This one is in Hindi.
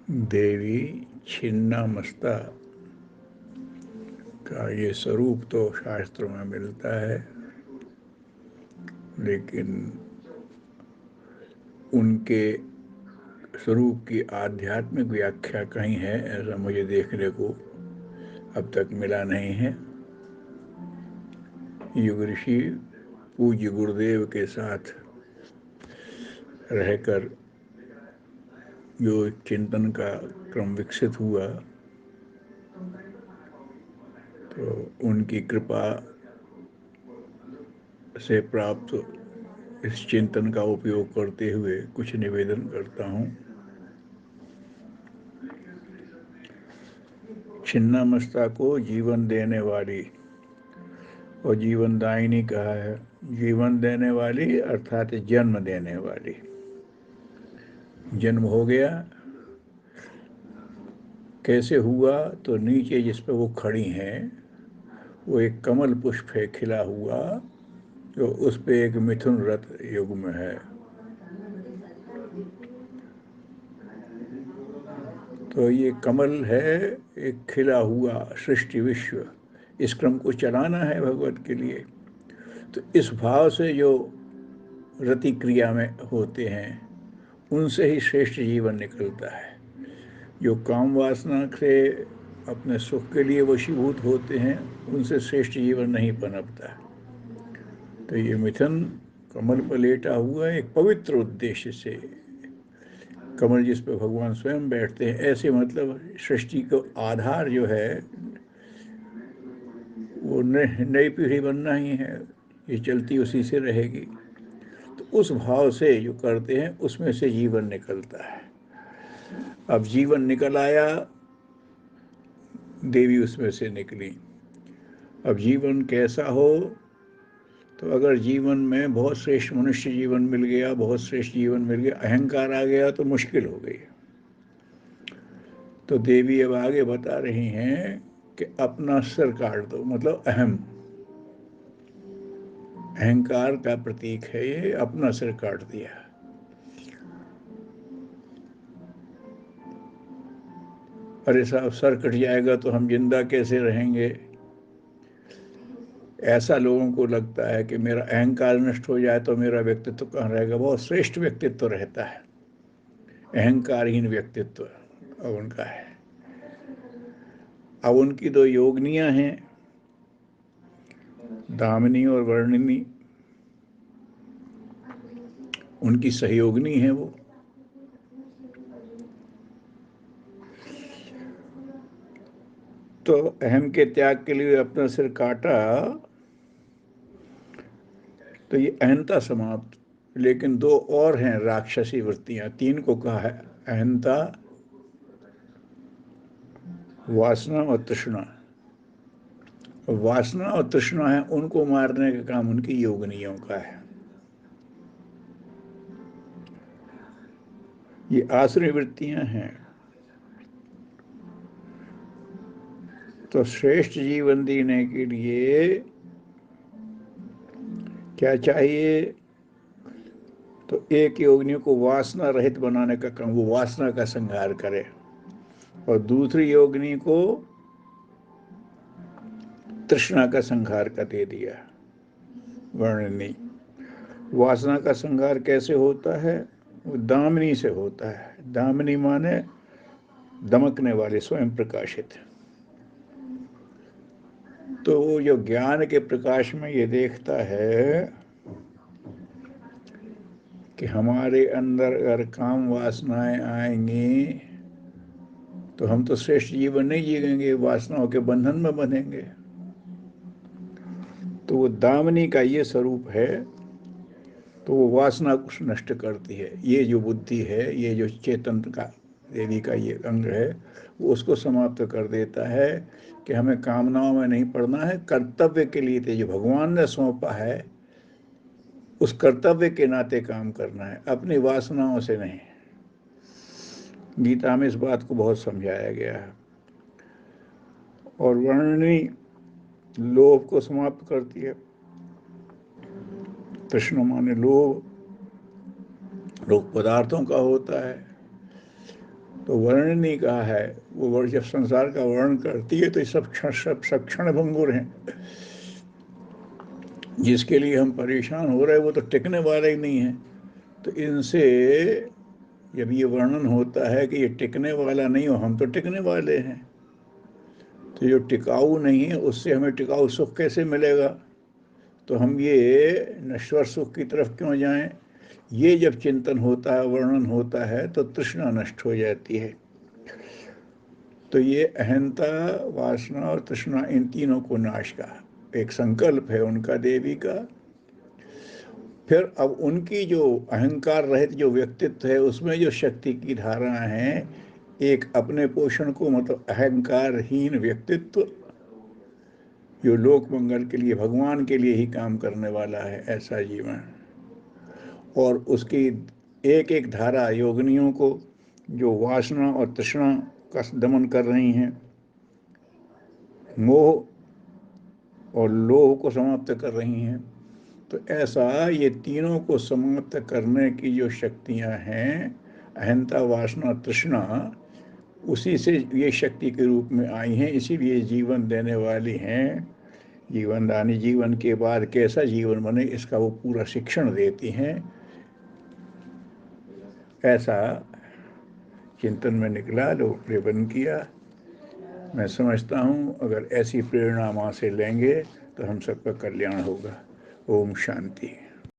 देवी छिन्नमस्ता का ये स्वरूप तो शास्त्रों में मिलता है, लेकिन उनके स्वरूप की आध्यात्मिक व्याख्या कहीं है ऐसा मुझे देखने को अब तक मिला नहीं है। युग ऋषि पूज्य गुरुदेव के साथ रहकर जो चिंतन का क्रम विकसित हुआ, तो उनकी कृपा से प्राप्त इस चिंतन का उपयोग करते हुए कुछ निवेदन करता हूँ। छिन्नमस्ता को जीवन देने वाली और जीवनदायिनी कहा है। जीवन देने वाली अर्थात जन्म देने वाली। जन्म हो गया, कैसे हुआ? तो नीचे जिस पे वो खड़ी हैं वो एक कमल पुष्प है खिला हुआ, तो उस पे एक मिथुन रथ युग्म है। तो ये कमल है एक खिला हुआ सृष्टि विश्व, इस क्रम को चलाना है भगवत के लिए। तो इस भाव से जो रति क्रिया में होते हैं उनसे ही श्रेष्ठ जीवन निकलता है। जो काम वासना से अपने सुख के लिए वशीभूत होते हैं उनसे श्रेष्ठ जीवन नहीं पनपता। तो ये मिथुन कमल पर लेटा हुआ एक पवित्र उद्देश्य से, कमल जिस पर भगवान स्वयं बैठते हैं, ऐसे मतलब सृष्टि को आधार जो है वो नई पीढ़ी बनना ही है, ये चलती उसी से रहेगी। तो उस भाव से जो करते हैं उसमें से जीवन निकलता है। अब जीवन निकल आया, देवी उसमें से निकली। अब जीवन कैसा हो? तो अगर जीवन में बहुत श्रेष्ठ मनुष्य जीवन मिल गया, बहुत श्रेष्ठ जीवन मिल गया, अहंकार आ गया तो मुश्किल हो गई। तो देवी अब आगे बता रही हैं कि अपना सिर काट दो, मतलब अहंकार का प्रतीक है ये, अपना सिर काट दिया। अरे साहब, सर कट जाएगा तो हम जिंदा कैसे रहेंगे? ऐसा लोगों को लगता है कि मेरा अहंकार नष्ट हो जाए तो मेरा व्यक्तित्व कहाँ रहेगा। बहुत श्रेष्ठ व्यक्तित्व रहता है, अहंकारहीन व्यक्तित्व अब उनका है। अब उनकी दो योगनियां हैं, दामिनी और वर्णिनी, उनकी सहयोगिनी है वो। तो अहम के त्याग के लिए अपना सिर काटा, तो ये अहंता समाप्त। लेकिन दो और हैं राक्षसी वृत्तियां, तीन को कहा है, अहंता, वासना और तृष्णा। वासना और तृष्णा है, उनको मारने का काम उनकी योगनियों का है। ये आसुरी वृत्तियां हैं। तो श्रेष्ठ जीवन देने के लिए क्या चाहिए? तो एक योगिनी को वासना रहित बनाने का काम, वो वासना का संहार करे, और दूसरी योगिनी को तृष्णा का संहार का दे दिया वर्णनी। वासना का संहार कैसे होता है? वो दामिनी से होता है। दामिनी माने दमकने वाले, स्वयं प्रकाशित। तो वो जो ज्ञान के प्रकाश में ये देखता है कि हमारे अंदर अगर काम वासनाएं आएंगी तो हम तो श्रेष्ठ जीवन नहीं जिएंगे, वासनाओं के बंधन में बंधेंगे। तो वो दामिनी का ये स्वरूप है, तो वो वासना को नष्ट करती है। ये जो बुद्धि है, ये जो चेतन का देवी का ये अंग है, वो उसको समाप्त कर देता है कि हमें कामनाओं में नहीं पड़ना है, कर्तव्य के लिए जो भगवान ने सौंपा है उस कर्तव्य के नाते काम करना है, अपनी वासनाओं से नहीं। गीता में इस बात को बहुत समझाया गया है। और वर्णनी लोभ को समाप्त करती है। तृष्णा माने लोभ, लोभ पदार्थों का होता है। तो वर्णनी कहा है, वो जब संसार का वर्णन करती है तो ये सब क्षण भंगुर हैं। जिसके लिए हम परेशान हो रहे हैं वो तो टिकने वाला ही नहीं है। तो इनसे जब ये वर्णन होता है कि ये टिकने वाला नहीं हो, हम तो टिकने वाले हैं, तो जो टिकाऊ नहीं है उससे हमें टिकाऊ सुख कैसे मिलेगा? तो हम ये नश्वर सुख की तरफ क्यों जाएं? ये जब चिंतन होता है, वर्णन होता है, तो तृष्णा नष्ट हो जाती है। तो ये अहंता, वासना और तृष्णा, इन तीनों को नाश का एक संकल्प है उनका, देवी का। फिर अब उनकी जो अहंकार रहित जो व्यक्तित्व है उसमें जो शक्ति की धारा है, एक अपने पोषण को, मतलब अहंकारहीन व्यक्तित्व जो लोक मंगल के लिए, भगवान के लिए ही काम करने वाला है, ऐसा जीवन। और उसकी एक एक धारा योगिनियों को जो वासना और तृष्णा का दमन कर रही हैं, मोह और लोभ को समाप्त कर रही हैं। तो ऐसा ये तीनों को समाप्त करने की जो शक्तियां हैं, अहंता, वासना, तृष्णा, उसी से ये शक्ति के रूप में आई हैं, इसीलिए जीवन देने वाली हैं। जीवन दानी, जीवन के बाद कैसा जीवन बने इसका वो पूरा शिक्षण देती हैं। ऐसा चिंतन में निकला, लोकप्रियवन किया। मैं समझता हूँ अगर ऐसी प्रेरणा माँ से लेंगे तो हम सबका कल्याण होगा। ओम शांति।